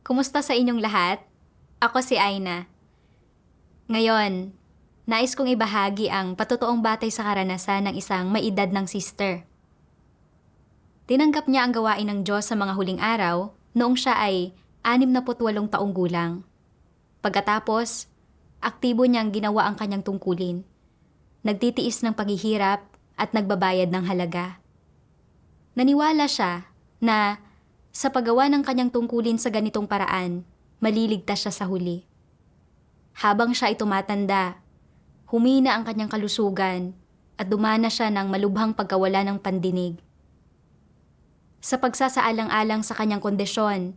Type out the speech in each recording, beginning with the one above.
Kumusta sa inyong lahat? Ako si Aina. Ngayon, nais kong ibahagi ang patotoong batay sa karanasan ng isang may edad ng sister. Tinanggap niya ang gawain ng Diyos sa mga huling araw noong siya ay 68 taong gulang. Pagkatapos, aktibo niyang ginawa ang kanyang tungkulin. Nagtitiis ng paghihirap at nagbabayad ng halaga. Naniwala siya na sa paggawa ng kanyang tungkulin sa ganitong paraan, maliligtas siya sa huli. Habang siya ay tumatanda, humina ang kanyang kalusugan at dumana siya ng malubhang pagkawala ng pandinig. Sa pagsasaalang-alang sa kanyang kondisyon,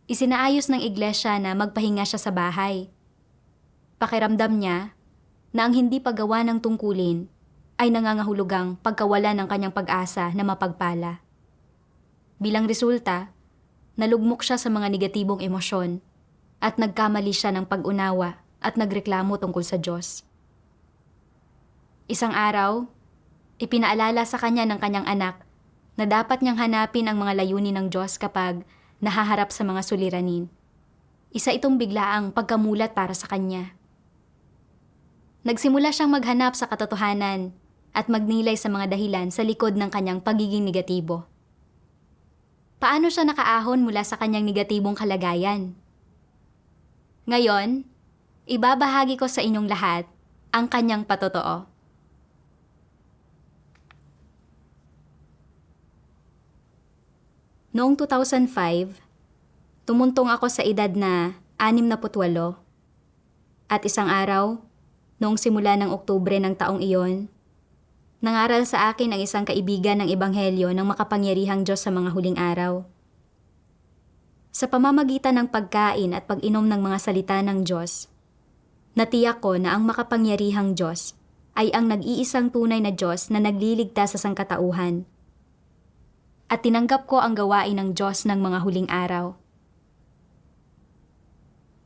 isinaayos ng iglesia na magpahinga siya sa bahay. Pakiramdam niya na ang hindi paggawa ng tungkulin ay nangangahulugang pagkawala ng kanyang pag-asa na mapagpala. Bilang resulta, nalugmok siya sa mga negatibong emosyon at nagkamali siya ng pag-unawa at nagreklamo tungkol sa Diyos. Isang araw, ipinaalala sa kanya ng kanyang anak na dapat niyang hanapin ang mga layunin ng Diyos kapag nahaharap sa mga suliranin. Isa itong biglaang pagkamulat para sa kanya. Nagsimula siyang maghanap sa katotohanan at magnilay sa mga dahilan sa likod ng kanyang pagiging negatibo. Paano siya nakaahon mula sa kanyang negatibong kalagayan? Ngayon, ibabahagi ko sa inyong lahat ang kanyang patotoo. Noong 2005, tumuntong ako sa edad na 68 at isang araw, noong simula ng Oktubre ng taong iyon, nangaral sa akin ang isang kaibigan ng Ebanghelyo ng makapangyarihang Diyos sa mga huling araw. Sa pamamagitan ng pagkain at pag-inom ng mga salita ng Diyos, natiyak ko na ang makapangyarihang Diyos ay ang nag-iisang tunay na Diyos na nagliligtas sa sangkatauhan. At tinanggap ko ang gawain ng Diyos ng mga huling araw.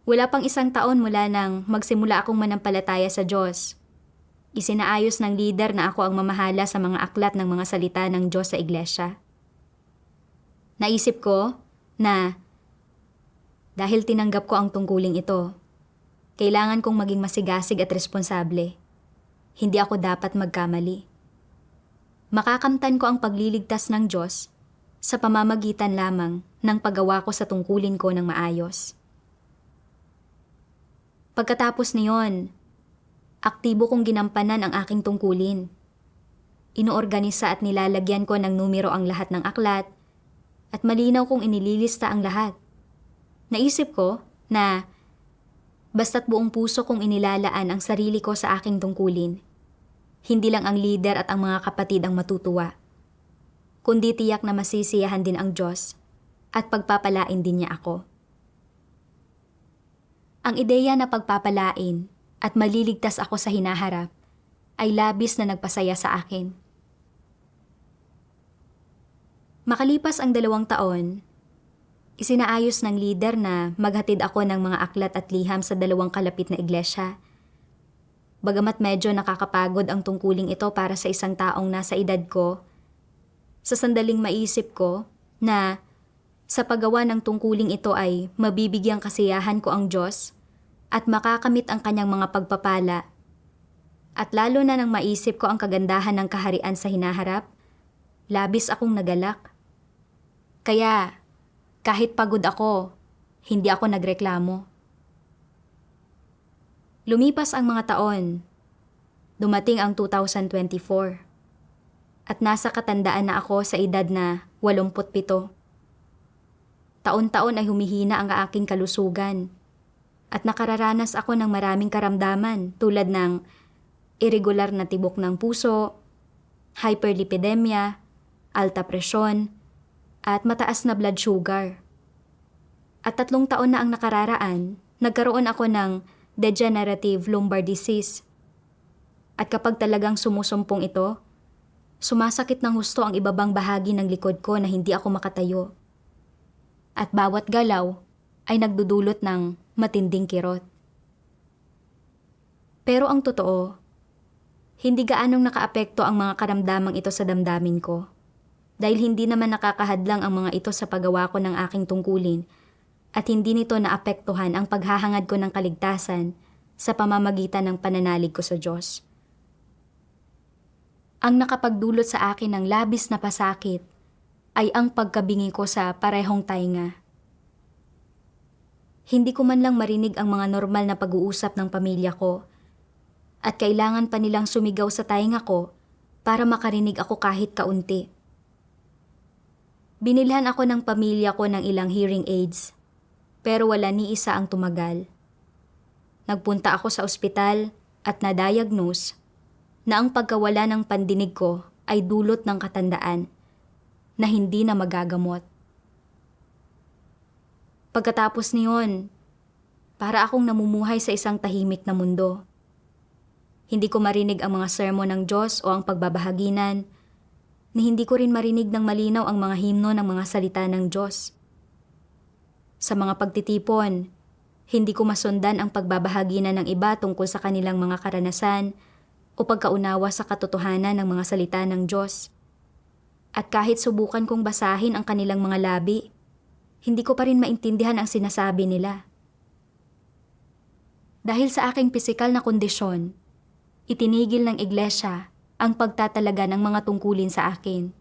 Wala pang isang taon mula nang magsimula akong manampalataya sa Diyos. Isinaayos ng leader na ako ang mamahala sa mga aklat ng mga salita ng Diyos sa iglesia. Naisip ko na dahil tinanggap ko ang tungkuling ito, kailangan kong maging masigasig at responsable. Hindi ako dapat magkamali. Makakamtan ko ang pagliligtas ng Diyos sa pamamagitan lamang ng paggawa ko sa tungkulin ko ng maayos. Pagkatapos niyon, aktibo kong ginampanan ang aking tungkulin. Inoorganisa at nilalagyan ko ng numero ang lahat ng aklat at malinaw kong inililista ang lahat. Naisip ko na basta't buong puso kong inilalaan ang sarili ko sa aking tungkulin, hindi lang ang leader at ang mga kapatid ang matutuwa, kundi tiyak na masisiyahan din ang Diyos at pagpapalain din niya ako. Ang ideya na pagpapalain at maliligtas ako sa hinaharap ay labis na nagpasaya sa akin. Makalipas ang 2 taon, isinaayos ng leader na maghatid ako ng mga aklat at liham sa 2 kalapit na iglesia. Bagamat medyo nakakapagod ang tungkuling ito para sa isang taong nasa edad ko, sa sandaling maisip ko na sa paggawa ng tungkuling ito ay mabibigyang kasiyahan ko ang Diyos at makakamit ang kanyang mga pagpapala. At lalo na nang maisip ko ang kagandahan ng kaharian sa hinaharap, labis akong nagalak. Kaya, kahit pagod ako, hindi ako nagreklamo. Lumipas ang mga taon. Dumating ang 2024. At nasa katandaan na ako sa edad na 87. Taon-taon ay humihina ang aking kalusugan. At nakararanas ako ng maraming karamdaman tulad ng irregular na tibok ng puso, hyperlipidemia, alta presyon, at mataas na blood sugar. At 3 taon na ang nakararaan, nagkaroon ako ng degenerative lumbar disease. At kapag talagang sumusumpong ito, sumasakit ng husto ang ibabang bahagi ng likod ko na hindi ako makatayo. At bawat galaw ay nagdudulot ng matinding kirot. Pero ang totoo, hindi gaanong nakaapekto ang mga karamdamang ito sa damdamin ko. Dahil hindi naman nakakahadlang ang mga ito sa paggawa ko ng aking tungkulin at hindi nito naapektuhan ang paghahangad ko ng kaligtasan sa pamamagitan ng pananalig ko sa Diyos. Ang nakapagdulot sa akin ng labis na pasakit ay ang pagkabingi ko sa parehong tainga. Hindi ko man lang marinig ang mga normal na pag-uusap ng pamilya ko at kailangan pa nilang sumigaw sa tainga ko para makarinig ako kahit kaunti. Binilhan ako ng pamilya ko ng ilang hearing aids pero wala ni isa ang tumagal. Nagpunta ako sa ospital at na-diagnose na ang pagkawala ng pandinig ko ay dulot ng katandaan na hindi na magagamot. Pagkatapos niyon, para akong namumuhay sa isang tahimik na mundo. Hindi ko marinig ang mga sermon ng Diyos o ang pagbabahaginan, ni hindi ko rin marinig ng malinaw ang mga himno ng mga salita ng Diyos. Sa mga pagtitipon, hindi ko masundan ang pagbabahaginan ng iba tungkol sa kanilang mga karanasan o pagkaunawa sa katotohanan ng mga salita ng Diyos. At kahit subukan kong basahin ang kanilang mga labi, hindi ko pa rin maintindihan ang sinasabi nila. Dahil sa aking pisikal na kondisyon, itinigil ng iglesia ang pagtatalaga ng mga tungkulin sa akin.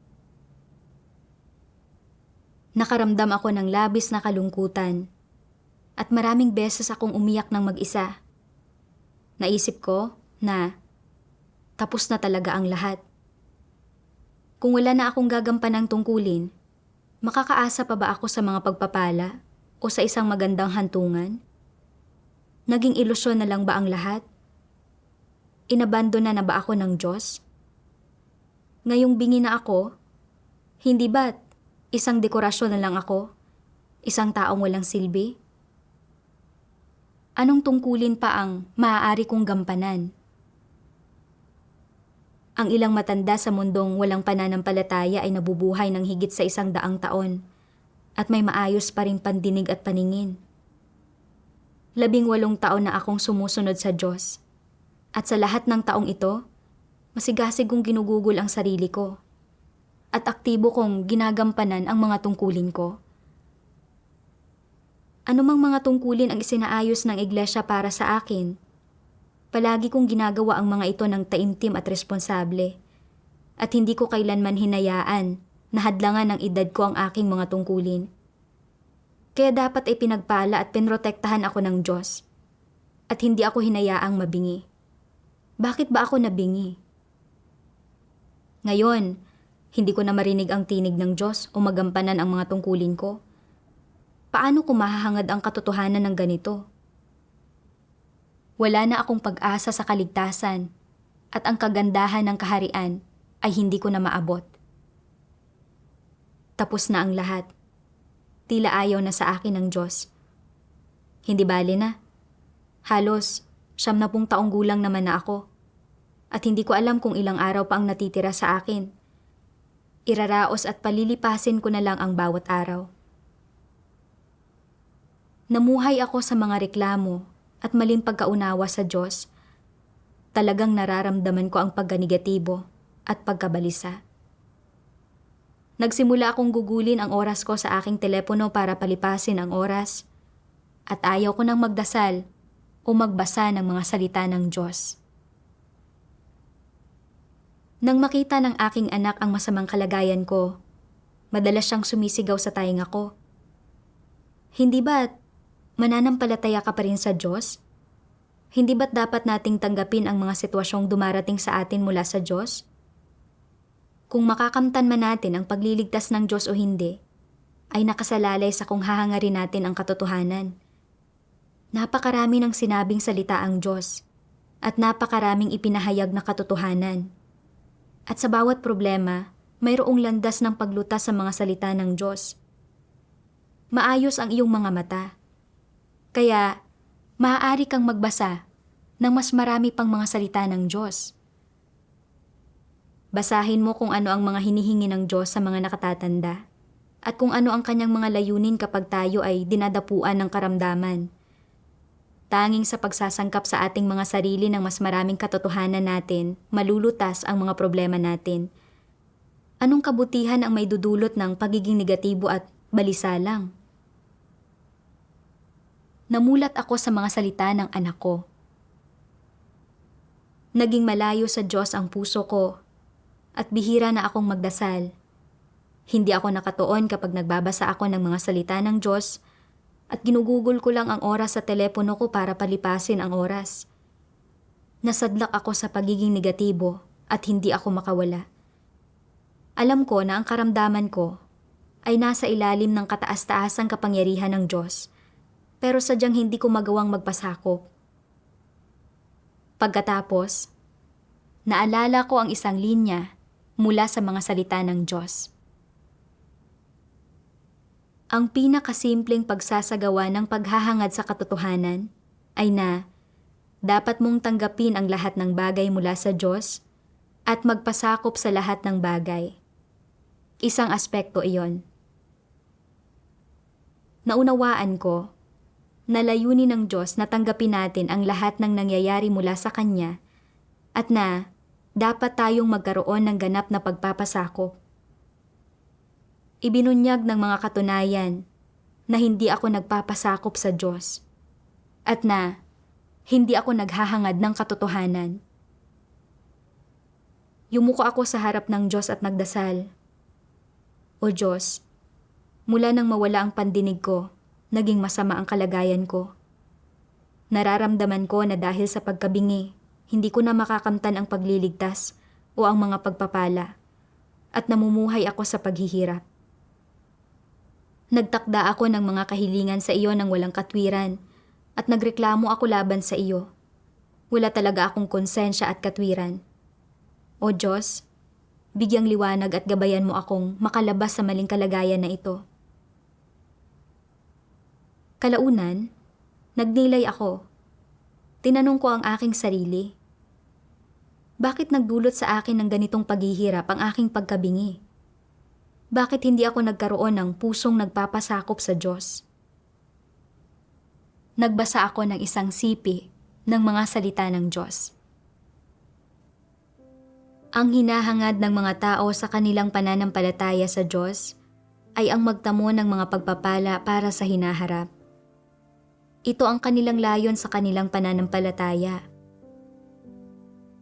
Nakaramdam ako ng labis na kalungkutan at maraming beses akong umiyak ng mag-isa. Naisip ko na tapos na talaga ang lahat. Kung wala na akong gagampanang tungkulin, makakaasa pa ba ako sa mga pagpapala o sa isang magandang hantungan? Naging ilusyon na lang ba ang lahat? Inabandona na ba ako ng Diyos? Ngayong bingi na ako, hindi ba't isang dekorasyon na lang ako? Isang taong walang silbi? Anong tungkulin pa ang maaari kong gampanan? Ang ilang matanda sa mundong walang pananampalataya ay nabubuhay ng higit sa 100 taon at may maayos pa ring pandinig at paningin. 18 taon na akong sumusunod sa Diyos. At sa lahat ng taong ito, masigasig kong ginugugol ang sarili ko. At aktibo kong ginagampanan ang mga tungkulin ko. Anumang mga tungkulin ang isinaayos ng iglesia para sa akin, palagi kong ginagawa ang mga ito ng taimtim at responsable. At hindi ko kailanman hinayaan na hadlangan ng edad ko ang aking mga tungkulin. Kaya dapat ay pinagpala at pinrotektahan ako ng Diyos. At hindi ako hinayaang mabingi. Bakit ba ako nabingi? Ngayon, hindi ko na marinig ang tinig ng Diyos o magampanan ang mga tungkulin ko. Paano ko mahahangad ang katotohanan ng ganito? Wala na akong pag-asa sa kaligtasan at ang kagandahan ng kaharian ay hindi ko na maabot. Tapos na ang lahat. Tila ayaw na sa akin ng Diyos. Hindi bali na. Halos 70 taong gulang naman na ako. At hindi ko alam kung ilang araw pa ang natitira sa akin. Iraraos at palilipasin ko na lang ang bawat araw. Namuhay ako sa mga reklamo at maling pagkaunawa sa Diyos. Talagang nararamdaman ko ang pagganegatibo at pagkabalisa. Nagsimula akong gugulin ang oras ko sa aking telepono para palipasin ang oras at ayaw ko nang magdasal o magbasa ng mga salita ng Diyos. Nang makita ng aking anak ang masamang kalagayan ko, madalas siyang sumisigaw sa tainga ko. Hindi ba't mananampalataya ka pa rin sa Diyos? Hindi ba't dapat nating tanggapin ang mga sitwasyong dumarating sa atin mula sa Diyos? Kung makakamtan man natin ang pagliligtas ng Diyos o hindi, ay nakasalalay sa kung hahangarin natin ang katotohanan. Napakarami ng sinabing salita ang Diyos at napakaraming ipinahayag na katotohanan. At sa bawat problema, mayroong landas ng paglutas sa mga salita ng Diyos. Maayos ang iyong mga mata. Kaya, maaari kang magbasa ng mas marami pang mga salita ng Diyos. Basahin mo kung ano ang mga hinihingi ng Diyos sa mga nakatatanda at kung ano ang kanyang mga layunin kapag tayo ay dinadapuan ng karamdaman. Tanging sa pagsasangkap sa ating mga sarili ng mas maraming katotohanan natin, malulutas ang mga problema natin. Anong kabutihan ang may dudulot ng pagiging negatibo at balisa lang? namulat ako sa mga salita ng anak ko. Naging malayo sa Diyos ang puso ko at bihira na akong magdasal. Hindi ako nakatuon kapag nagbabasa ako ng mga salita ng Diyos at ginugugol ko lang ang oras sa telepono ko para palipasin ang oras. Nasadlak ako sa pagiging negatibo at hindi ako makawala. Alam ko na ang karamdaman ko ay nasa ilalim ng kataas-taasang kapangyarihan ng Diyos, pero sadyang hindi ko magawang magpasakop. Pagkatapos, naalala ko ang isang linya mula sa mga salita ng Diyos. Ang pinakasimpleng pagsasagawa ng paghahangad sa katotohanan ay na dapat mong tanggapin ang lahat ng bagay mula sa Diyos at magpasakop sa lahat ng bagay. Isang aspekto iyon. Naunawaan ko na layunin ng Diyos na tanggapin natin ang lahat ng nangyayari mula sa Kanya at na dapat tayong magkaroon ng ganap na pagpapasakop. Ibinunyag ng mga katunayan na hindi ako nagpapasakop sa Diyos at na hindi ako naghahangad ng katotohanan. Yumuko ako sa harap ng Diyos at nagdasal. O Diyos, mula nang mawala ang pandinig ko, naging masama ang kalagayan ko. Nararamdaman ko na dahil sa pagkabingi, hindi ko na makakamtan ang pagliligtas o ang mga pagpapala at namumuhay ako sa paghihirap. Nagtakda ako ng mga kahilingan sa iyo ng walang katwiran at nagreklamo ako laban sa iyo. Wala talaga akong konsensya at katwiran. O Diyos, bigyang liwanag at gabayan mo akong makalabas sa maling kalagayan na ito. Kalaunan, nagnilay ako. Tinanong ko ang aking sarili. Bakit nagdulot sa akin ng ganitong paghihirap ang aking pagkabingi? Bakit hindi ako nagkaroon ng pusong nagpapasakop sa Diyos? Nagbasa ako ng isang sipi ng mga salita ng Diyos. Ang hinahangad ng mga tao sa kanilang pananampalataya sa Diyos ay ang magtamo ng mga pagpapala para sa hinaharap. Ito ang kanilang layon sa kanilang pananampalataya.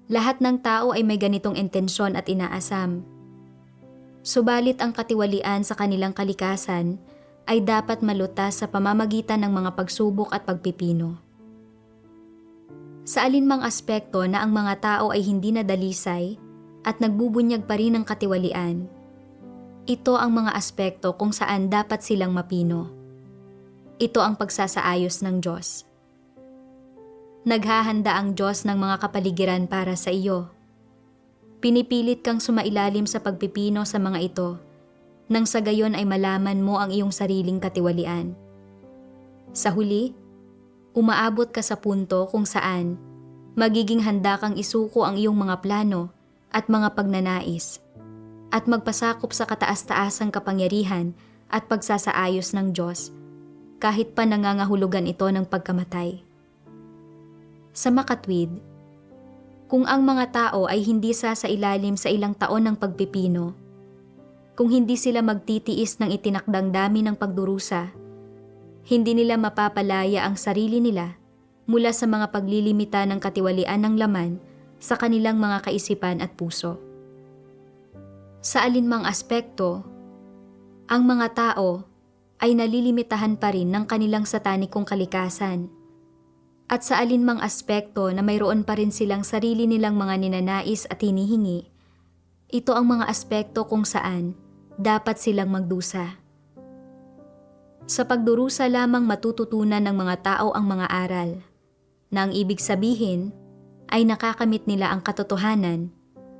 Lahat ng tao ay may ganitong intensyon at inaasam. Subalit ang katiwalian sa kanilang kalikasan ay dapat malutas sa pamamagitan ng mga pagsubok at pagpipino. Sa alinmang aspekto na ang mga tao ay hindi nadalisay at nagbubunyag pa rin ng katiwalian, ito ang mga aspekto kung saan dapat silang mapino. Ito ang pagsasaayos ng Diyos. Naghahanda ang Diyos ng mga kapaligiran para sa iyo. Pinipilit kang sumailalim sa pagpipino sa mga ito, nang sa gayon ay malaman mo ang iyong sariling katiwalian. Sa huli, umaabot ka sa punto kung saan magiging handa kang isuko ang iyong mga plano at mga pagnanais, at magpasakop sa kataas-taasang kapangyarihan at pagsasaayos ng Diyos, kahit pa nangangahulugan ito ng pagkamatay. Sa makatwid, kung ang mga tao ay hindi sasailalim sa ilang taon ng pagpipino, kung hindi sila magtitiis ng itinakdang dami ng pagdurusa, hindi nila mapapalaya ang sarili nila mula sa mga paglilimita ng katiwalian ng laman sa kanilang mga kaisipan at puso. Sa alinmang aspekto, ang mga tao ay nalilimitahan pa rin ng kanilang satanikong kalikasan. At sa alinmang aspekto na mayroon pa rin silang sarili nilang mga ninanais at hinihingi, ito ang mga aspekto kung saan dapat silang magdusa. Sa pagdurusa lamang matututunan ng mga tao ang mga aral, na ang ibig sabihin ay nakakamit nila ang katotohanan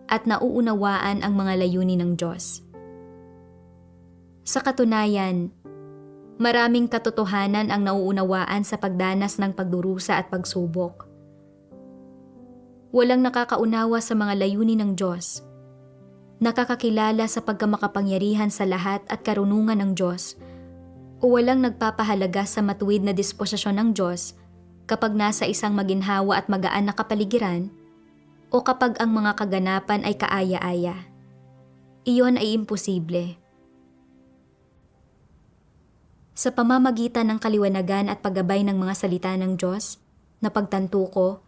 at nauunawaan ang mga layunin ng Diyos. Sa katunayan, maraming katotohanan ang nauunawaan sa pagdanas ng pagdurusa at pagsubok. Walang nakakaunawa sa mga layunin ng Diyos, nakakakilala sa pagkamakapangyarihan sa lahat at karunungan ng Diyos, o walang nagpapahalaga sa matuwid na disposisyon ng Diyos kapag nasa isang maginhawa at magaan na kapaligiran o kapag ang mga kaganapan ay kaaya-aya. Iyon ay imposible. Sa pamamagitan ng kaliwanagan at paggabay ng mga salita ng Diyos, napagtanto ko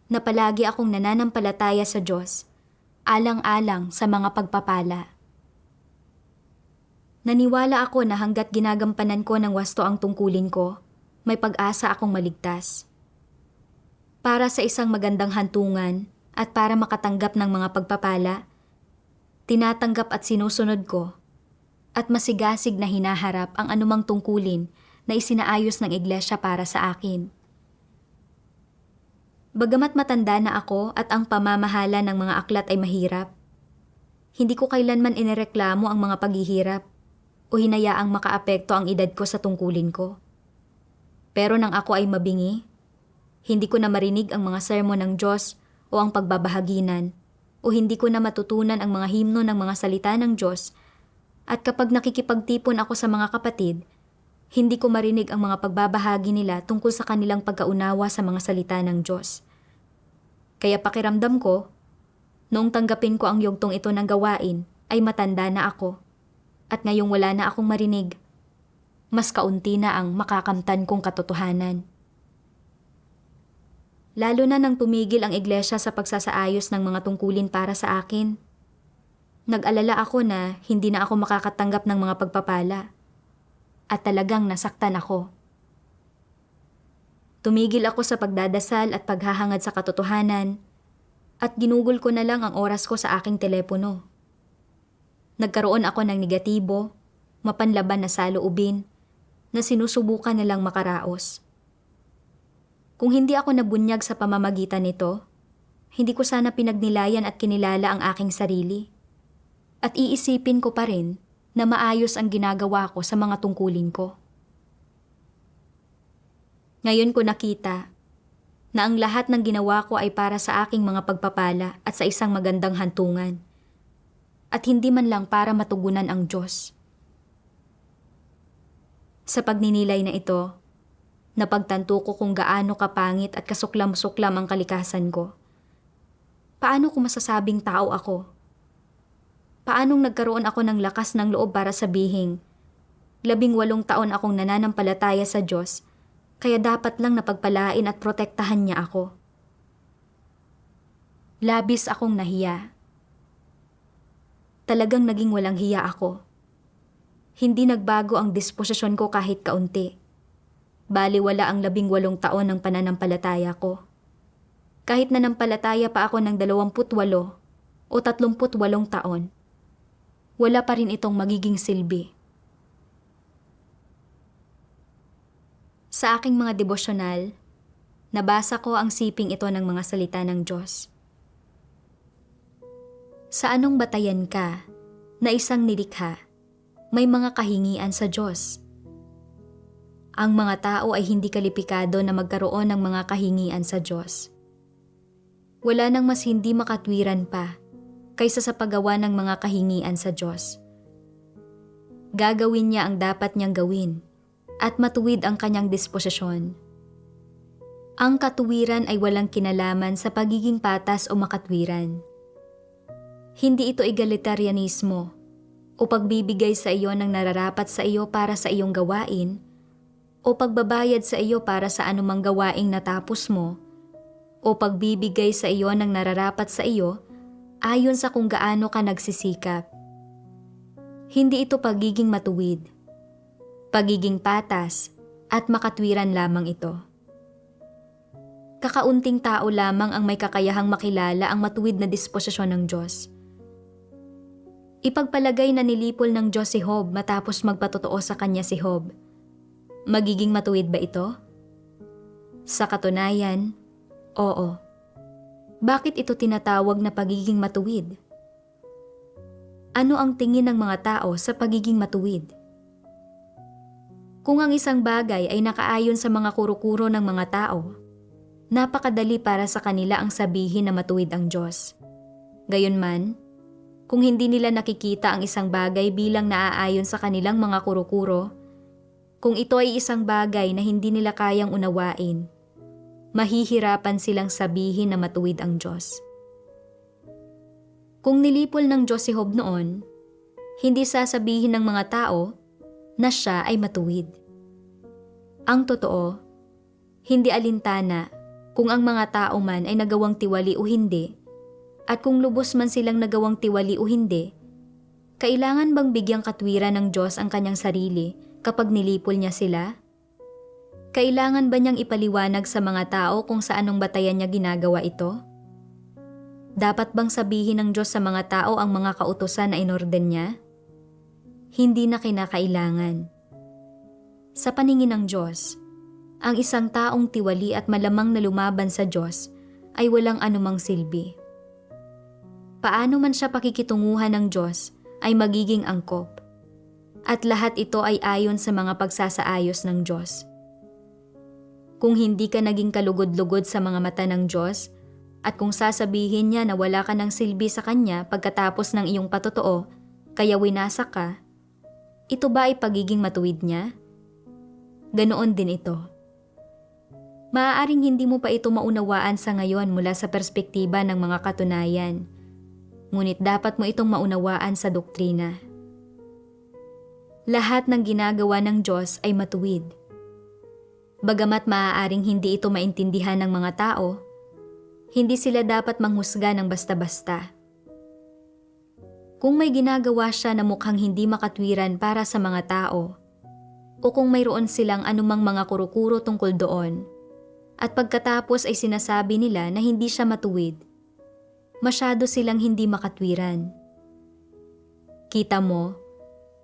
na palagi akong nananampalataya sa Diyos, alang-alang sa mga pagpapala. Naniwala ako na hanggat ginagampanan ko ng wasto ang tungkulin ko, may pag-asa akong maligtas. Para sa isang magandang hantungan at para makatanggap ng mga pagpapala, tinatanggap at sinusunod ko at masigasig na hinaharap ang anumang tungkulin na isinaayos ng iglesia para sa akin. Bagamat matanda na ako at ang pamamahala ng mga aklat ay mahirap, hindi ko kailanman inireklamo ang mga paghihirap o hinayaang makaapekto ang edad ko sa tungkulin ko. Pero nang ako ay mabingi, hindi ko na marinig ang mga sermon ng Diyos o ang pagbabahaginan, o hindi ko na matutunan ang mga himno ng mga salita ng Diyos, at kapag nakikipagtipon ako sa mga kapatid, hindi ko marinig ang mga pagbabahagi nila tungkol sa kanilang pagkaunawa sa mga salita ng Diyos. Kaya pakiramdam ko, noong tanggapin ko ang yugtong ito ng gawain, ay matanda na ako, at ngayong wala na akong marinig, mas kaunti na ang makakamtan kong katotohanan. Lalo na nang tumigil ang iglesia sa pagsasaayos ng mga tungkulin para sa akin. Nag-alala ako na hindi na ako makakatanggap ng mga pagpapala. At talagang nasaktan ako. Tumigil ako sa pagdadasal at paghahangad sa katotohanan at ginugol ko na lang ang oras ko sa aking telepono. Nagkaroon ako ng negatibo, mapanlaban na saloobin, na sinusubukan nilang makaraos. Kung hindi ako nabunyag sa pamamagitan nito, hindi ko sana pinagnilayan at kinilala ang aking sarili. At iisipin ko pa rin na maayos ang ginagawa ko sa mga tungkulin ko. Ngayon ko nakita na ang lahat ng ginawa ko ay para sa aking mga pagpapala at sa isang magandang hantungan, at hindi man lang para matugunan ang Diyos. Sa pagninilay na ito, napagtanto ko kung gaano kapangit at kasuklam-suklam ang kalikasan ko. Paano ko masasabing tao ako? Paanong nagkaroon ako ng lakas ng loob para sabihin, 18 taon akong nananampalataya sa Diyos, kaya dapat lang napagpalain at protektahan niya ako. Labis akong nahiya. Talagang naging walang hiya ako. Hindi nagbago ang disposisyon ko kahit kaunti. Baliwala ang 18 taon ng pananampalataya ko. Kahit nanampalataya pa ako ng 28 o 38 taon, wala pa rin itong magiging silbi. Sa aking mga devosyonal, nabasa ko ang siping ito ng mga salita ng Diyos. Sa anong batayan ka na isang nilikha, may mga kahingian sa Diyos. Ang mga tao ay hindi kalipikado na magkaroon ng mga kahingian sa Diyos. Wala nang mas hindi makatwiran pa kaysa sa paggawa ng mga kahingian sa Diyos. Gagawin niya ang dapat niyang gawin at matuwid ang kanyang disposisyon. Ang katuwiran ay walang kinalaman sa pagiging patas o makatwiran. Hindi ito egalitarianismo o pagbibigay sa iyo ng nararapat sa iyo para sa iyong gawain o pagbabayad sa iyo para sa anumang gawaing natapos mo o pagbibigay sa iyo ng nararapat sa iyo ayon sa kung gaano ka nagsisikap. Hindi ito pagiging matuwid, pagiging patas at makatwiran lamang ito. Kakaunting tao lamang ang may kakayahang makilala ang matuwid na disposisyon ng Diyos. Ipagpalagay na nilipol ng Diyos si Job matapos magpatotoo sa kanya si Job. Magiging matuwid ba ito? Sa katunayan, oo. Bakit ito tinatawag na pagiging matuwid? Ano ang tingin ng mga tao sa pagiging matuwid? Kung ang isang bagay ay nakaayon sa mga kuro-kuro ng mga tao, napakadali para sa kanila ang sabihin na matuwid ang Diyos. Gayunman, kung hindi nila nakikita ang isang bagay bilang naaayon sa kanilang mga kuro-kuro, kung ito ay isang bagay na hindi nila kayang unawain, mahihirapan silang sabihin na matuwid ang Diyos. Kung nilipol ng Diyos si Job noon, hindi sasabihin ng mga tao na siya ay matuwid. Ang totoo, hindi alintana kung ang mga tao man ay nagawang tiwali o hindi, at kung lubos man silang nagawang tiwali o hindi, kailangan bang bigyang katwiran ng Diyos ang kanyang sarili kapag nilipol niya sila? Kailangan ba niyang ipaliwanag sa mga tao kung sa anong batayan niya ginagawa ito? Dapat bang sabihin ng Diyos sa mga tao ang mga kautusan na inorden niya? Hindi na kinakailangan. Sa paningin ng Diyos, ang isang taong tiwali at malamang na lumaban sa Diyos ay walang anumang silbi. Paano man siya pakikitunguhan ng Diyos ay magiging angkop. At lahat ito ay ayon sa mga pagsasaayos ng Diyos. Kung hindi ka naging kalugod-lugod sa mga mata ng Diyos, at kung sasabihin niya na wala ka ng silbi sa Kanya pagkatapos ng iyong patotoo, kaya winasak ka, ito ba ay pagiging matuwid niya? Ganoon din ito. Maaaring hindi mo pa ito maunawaan sa ngayon mula sa perspektiba ng mga katunayan, ngunit dapat mo itong maunawaan sa doktrina. Lahat ng ginagawa ng Diyos ay matuwid. Bagamat maaaring hindi ito maintindihan ng mga tao, hindi sila dapat manghusga ng basta-basta. Kung may ginagawa siya na mukhang hindi makatwiran para sa mga tao, o kung mayroon silang anumang mga kurukuro tungkol doon, at pagkatapos ay sinasabi nila na hindi siya matuwid, masyado silang hindi makatwiran. Kita mo,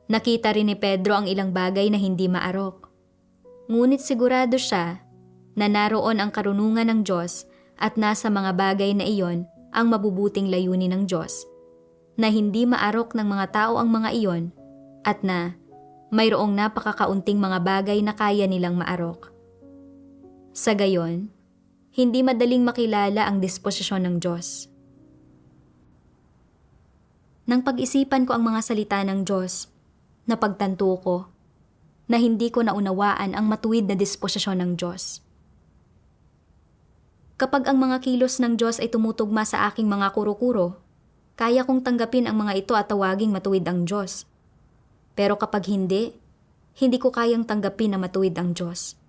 nakita rin ni Pedro ang ilang bagay na hindi maarok. Ngunit sigurado siya na naroon ang karunungan ng Diyos at nasa mga bagay na iyon ang mabubuting layunin ng Diyos, na hindi maarok ng mga tao ang mga iyon at na mayroong napakakaunting mga bagay na kaya nilang maarok. Sa gayon, hindi madaling makilala ang disposisyon ng Diyos. Nang pag-isipan ko ang mga salita ng Diyos, napagtanto ko na hindi ko naunawaan ang matuwid na disposisyon ng Diyos. Kapag ang mga kilos ng Diyos ay tumutugma sa aking mga kuro-kuro, kaya kong tanggapin ang mga ito at tawaging matuwid ang Diyos. Pero kapag hindi ko kayang tanggapin na matuwid ang Diyos.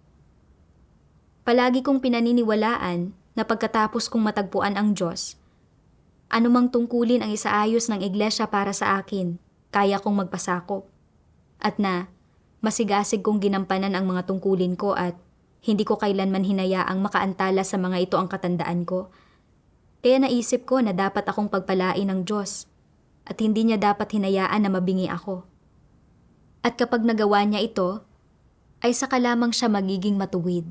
Palagi kong pinaniniwalaan na pagkatapos kong matagpuan ang Diyos, anumang tungkulin ang isaayos ng iglesia para sa akin, kaya kong magpasakop. At na masigasig kong ginampanan ang mga tungkulin ko at hindi ko kailanman hinayaang makaantala sa mga ito ang katandaan ko. Kaya naisip ko na dapat akong pagpalain ng Diyos at hindi niya dapat hinayaan na mabingi ako. At kapag nagawa niya ito, ay saka lamang siya magiging matuwid.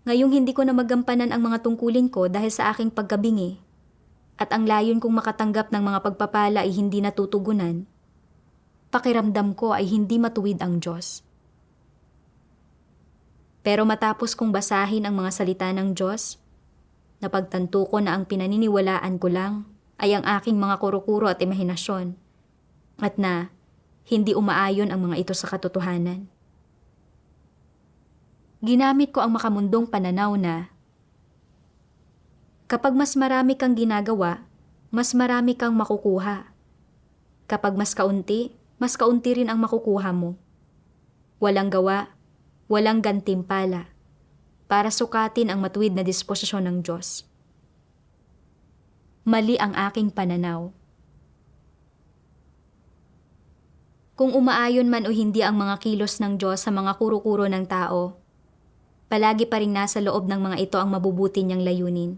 Ngayong hindi ko na magampanan ang mga tungkulin ko dahil sa aking pagkabingi, at ang layon kong makatanggap ng mga pagpapala ay hindi natutugunan, pakiramdam ko ay hindi matuwid ang Diyos. Pero matapos kong basahin ang mga salita ng Diyos, napagtanto ko na ang pinaniniwalaan ko lang ay ang aking mga kuro-kuro at imahinasyon, at na hindi umaayon ang mga ito sa katotohanan. Ginamit ko ang makamundong pananaw na kapag mas marami kang ginagawa, mas marami kang makukuha. Kapag mas kaunti rin ang makukuha mo. Walang gawa, walang gantimpala, para sukatin ang matuwid na disposisyon ng Diyos. Mali ang aking pananaw. Kung umaayon man o hindi ang mga kilos ng Diyos sa mga kuro-kuro ng tao, palagi pa rin nasa loob ng mga ito ang mabubuti niyang layunin.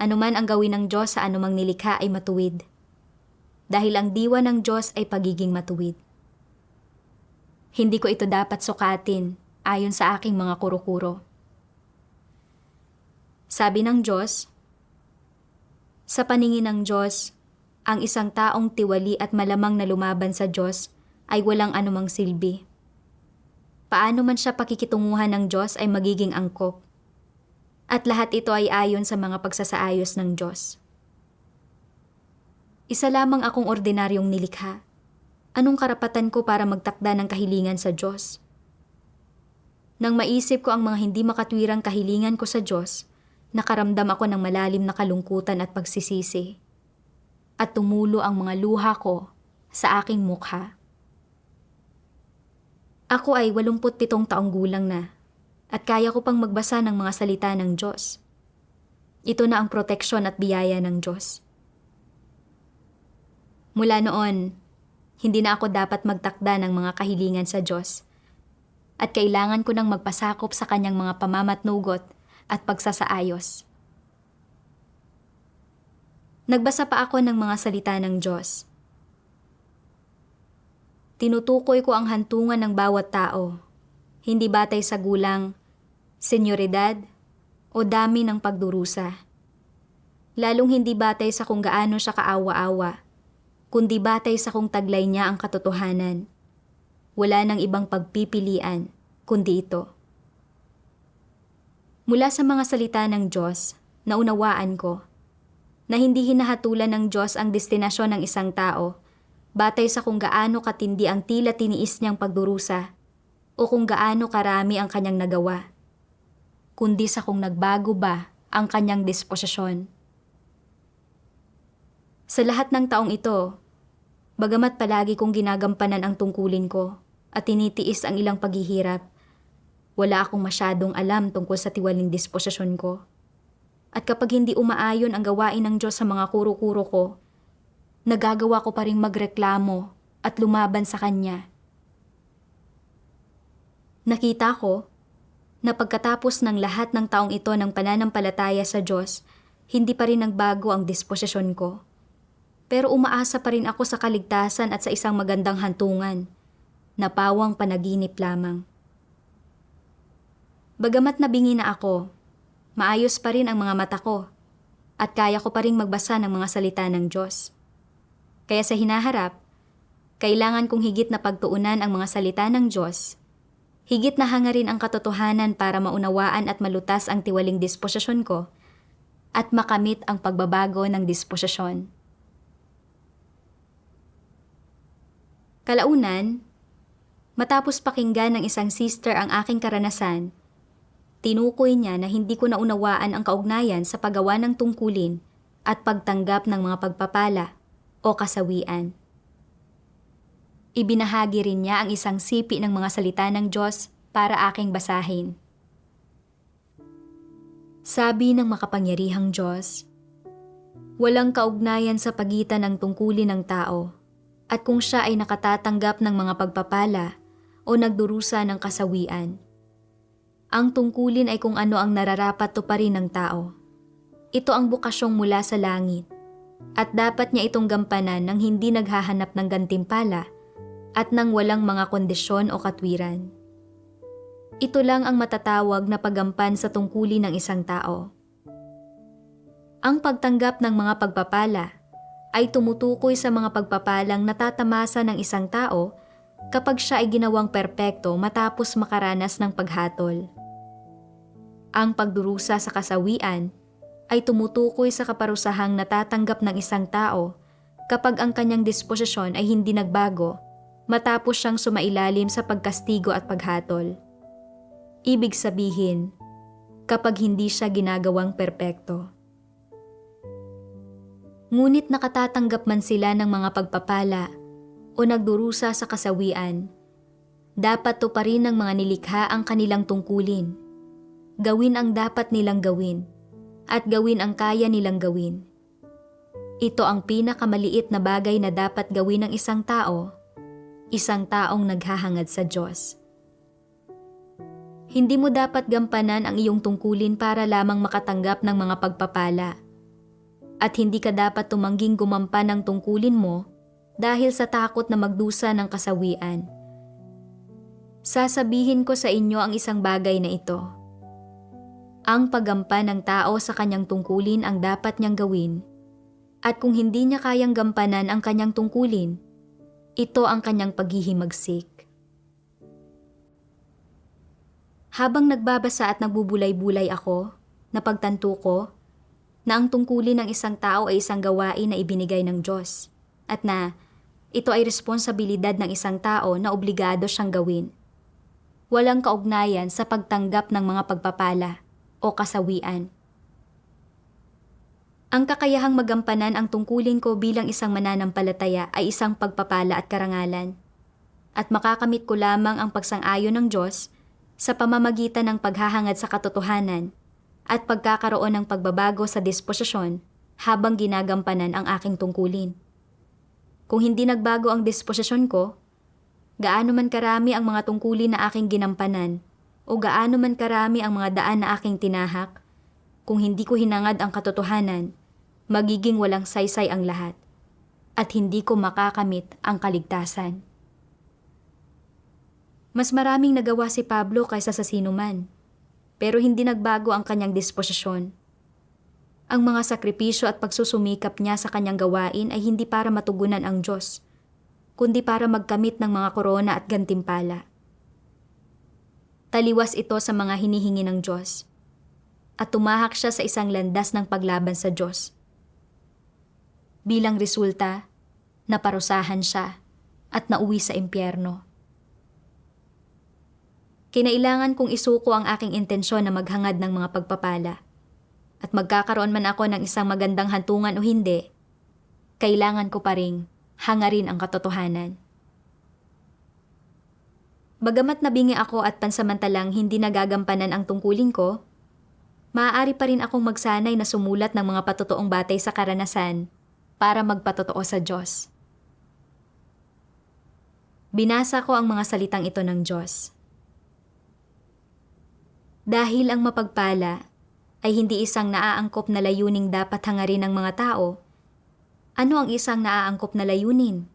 Anuman ang gawin ng Diyos sa anumang nilikha ay matuwid. Dahil ang diwa ng Diyos ay pagiging matuwid. Hindi ko ito dapat sukatin ayon sa aking mga kuro-kuro. Sabi ng Diyos, sa paningin ng Diyos, ang isang taong tiwali at malamang na lumaban sa Diyos ay walang anumang silbi. Paano man siya pakikitunguhan ng Diyos ay magiging angkop. At lahat ito ay ayon sa mga pagsasaayos ng Diyos. Isa lamang akong ordinaryong nilikha. Anong karapatan ko para magtakda ng kahilingan sa Diyos? Nang maisip ko ang mga hindi makatwirang kahilingan ko sa Diyos, nakaramdam ako ng malalim na kalungkutan at pagsisisi. At tumulo ang mga luha ko sa aking mukha. Ako ay 87 taong gulang na at kaya ko pang magbasa ng mga salita ng Diyos. Ito na ang proteksyon at biyaya ng Diyos. Mula noon, hindi na ako dapat magtakda ng mga kahilingan sa Diyos at kailangan ko nang magpasakop sa kanyang mga pamamatnugot at pagsasaayos. Nagbasa pa ako ng mga salita ng Diyos. Tinutukoy ko ang hantungan ng bawat tao, hindi batay sa gulang, senyoridad, o dami ng pagdurusa. Lalong hindi batay sa kung gaano siya kaawa-awa, kundi batay sa kung taglay niya ang katotohanan. Wala nang ibang pagpipilian, kundi ito. Mula sa mga salita ng Diyos, naunawaan ko na hindi hinahatulan ng Diyos ang destinasyon ng isang tao batay sa kung gaano katindi ang tila tiniis niyang pagdurusa o kung gaano karami ang kanyang nagawa, kundi sa kung nagbago ba ang kanyang disposisyon. Sa lahat ng taong ito, bagamat palagi kong ginagampanan ang tungkulin ko at tinitiis ang ilang paghihirap, wala akong masyadong alam tungkol sa tiwaling disposisyon ko. At kapag hindi umaayon ang gawain ng Diyos sa mga kuro-kuro ko, nagagawa ko pa rin magreklamo at lumaban sa Kanya. Nakita ko na pagkatapos ng lahat ng taong ito ng pananampalataya sa Diyos, hindi pa rin nagbago ang disposisyon ko. Pero umaasa pa rin ako sa kaligtasan at sa isang magandang hantungan, na pawang panaginip lamang. Bagamat nabingi na ako, maayos pa rin ang mga mata ko at kaya ko pa rin magbasa ng mga salita ng Diyos. Kaya sa hinaharap, kailangan kong higit na pagtuunan ang mga salita ng Diyos, higit na hangarin ang katotohanan para maunawaan at malutas ang tiwaling disposisyon ko at makamit ang pagbabago ng disposisyon. Kalaunan, matapos pakinggan ng isang sister ang aking karanasan, tinukoy niya na hindi ko naunawaan ang kaugnayan sa paggawa ng tungkulin at pagtanggap ng mga pagpapala o kasawian. Ibinahagi rin niya ang isang sipi ng mga salita ng Diyos para aking basahin. Sabi ng makapangyarihang Diyos, walang kaugnayan sa pagitan ng tungkulin ng tao at kung siya ay nakatatanggap ng mga pagpapala o nagdurusa ng kasawian. Ang tungkulin ay kung ano ang nararapat tuparin ng tao. Ito ang bukasyong mula sa langit at dapat niya itong gampanan nang hindi naghahanap ng gantimpala at nang walang mga kondisyon o katwiran. Ito lang ang matatawag na paggampan sa tungkulin ng isang tao. Ang pagtanggap ng mga pagpapala ay tumutukoy sa mga pagpapalang natatamasa ng isang tao kapag siya ay ginawang perpekto matapos makaranas ng paghatol. Ang pagdurusa sa kasawian ay tumutukoy sa kaparusahang natatanggap ng isang tao kapag ang kanyang disposisyon ay hindi nagbago matapos siyang sumailalim sa pagkastigo at paghatol. Ibig sabihin, kapag hindi siya ginagawang perpekto. Ngunit nakatatanggap man sila ng mga pagpapala o nagdurusa sa kasawian, dapat tuparin ng mga nilikha ang kanilang tungkulin, gawin ang dapat nilang gawin, at gawin ang kaya nilang gawin. Ito ang pinakamaliit na bagay na dapat gawin ng isang taong naghahangad sa Diyos. Hindi mo dapat gampanan ang iyong tungkulin para lamang makatanggap ng mga pagpapala. At hindi ka dapat tumangging gumampan ng tungkulin mo dahil sa takot na magdusa ng kasawian. Sasabihin ko sa inyo ang isang bagay na ito. Ang paggampan ng tao sa kanyang tungkulin ang dapat niyang gawin, at kung hindi niya kayang gampanan ang kanyang tungkulin, ito ang kanyang paghihimagsik. Habang nagbabasa at nagbubulay-bulay ako, napagtanto ko na ang tungkulin ng isang tao ay isang gawain na ibinigay ng Diyos, at na ito ay responsibilidad ng isang tao na obligado siyang gawin. Walang kaugnayan sa pagtanggap ng mga pagpapala o kasawian. Ang kakayahang magampanan ang tungkulin ko bilang isang mananampalataya ay isang pagpapala at karangalan. at makakamit ko lamang ang pagsang-ayon ng Diyos sa pamamagitan ng paghahangad sa katotohanan at pagkakaroon ng pagbabago sa disposisyon habang ginagampanan ang aking tungkulin. Kung hindi nagbago ang disposisyon ko, gaano man karami ang mga tungkulin na aking ginampanan o gaano man karami ang mga daan na aking tinahak, kung hindi ko hinangad ang katotohanan, magiging walang saysay ang lahat at hindi ko makakamit ang kaligtasan. Mas maraming nagawa si Pablo kaysa sa sinuman, pero hindi nagbago ang kanyang disposisyon. Ang mga sakripisyo at pagsusumikap niya sa kanyang gawain ay hindi para matugunan ang Diyos, kundi para magkamit ng mga korona at gantimpala. Taliwas ito sa mga hinihingi ng Diyos, at tumahak siya sa isang landas ng paglaban sa Diyos. Bilang resulta, naparusahan siya at nauwi sa impyerno. Kinailangan kong isuko ang aking intensyon na maghangad ng mga pagpapala. At magkakaroon man ako ng isang magandang hantungan o hindi, kailangan ko pa ring hangarin ang katotohanan. Bagamat nabingi ako at pansamantalang hindi nagagampanan ang tungkulin ko, maaari pa rin akong magsanay na sumulat ng mga patotoong batay sa karanasan para magpatotoo sa Diyos. Binasa ko ang mga salitang ito ng Diyos. Dahil ang mapagpala ay hindi isang naaangkop na layuning dapat hangarin ng mga tao, ano ang isang naaangkop na layunin?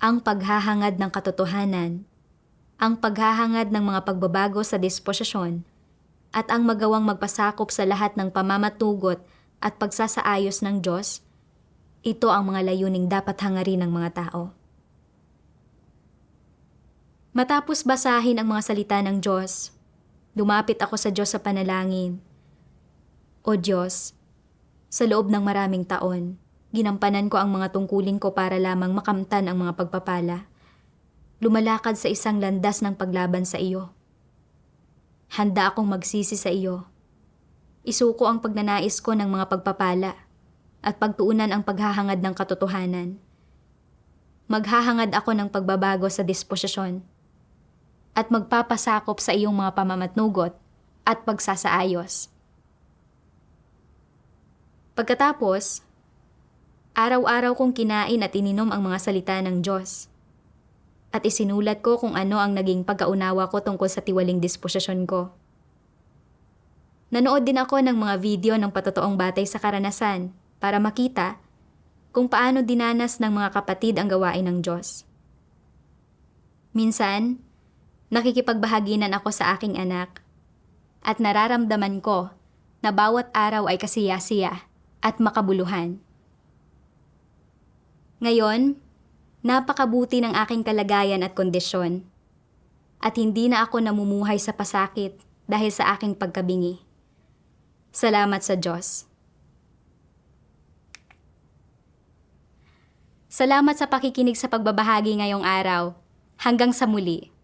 Ang paghahangad ng katotohanan, ang paghahangad ng mga pagbabago sa disposisyon, at ang magawang magpasakop sa lahat ng pamamatugot at pagsasaayos ng Diyos, ito ang mga layuning dapat hangarin ng mga tao. Matapos basahin ang mga salita ng Diyos, lumapit ako sa Diyos sa panalangin. O Diyos, sa loob ng maraming taon, ginampanan ko ang mga tungkulin ko para lamang makamtan ang mga pagpapala. Lumalakad sa isang landas ng paglaban sa iyo. Handa akong magsisi sa iyo. Isuko ang pagnanais ko ng mga pagpapala at pagtuunan ang paghahangad ng katotohanan. Maghahangad ako ng pagbabago sa disposisyon at magpapasakop sa iyong mga pamamatnugot at pagsasaayos. Pagkatapos, araw-araw kong kinain at ininom ang mga salita ng Diyos. At isinulat ko kung ano ang naging pagkaunawa ko tungkol sa tiwaling disposisyon ko. Nanood din ako ng mga video ng patotoong batay sa karanasan para makita kung paano dinanas ng mga kapatid ang gawain ng Diyos. Minsan, nakikipagbahaginan ako sa aking anak at nararamdaman ko na bawat araw ay kasiya-siya at makabuluhan. Ngayon, napakabuti ng aking kalagayan at kondisyon at hindi na ako namumuhay sa pasakit dahil sa aking pagkabingi. Salamat sa Diyos. Salamat sa pakikinig sa pagbabahagi ngayong araw. Hanggang sa muli.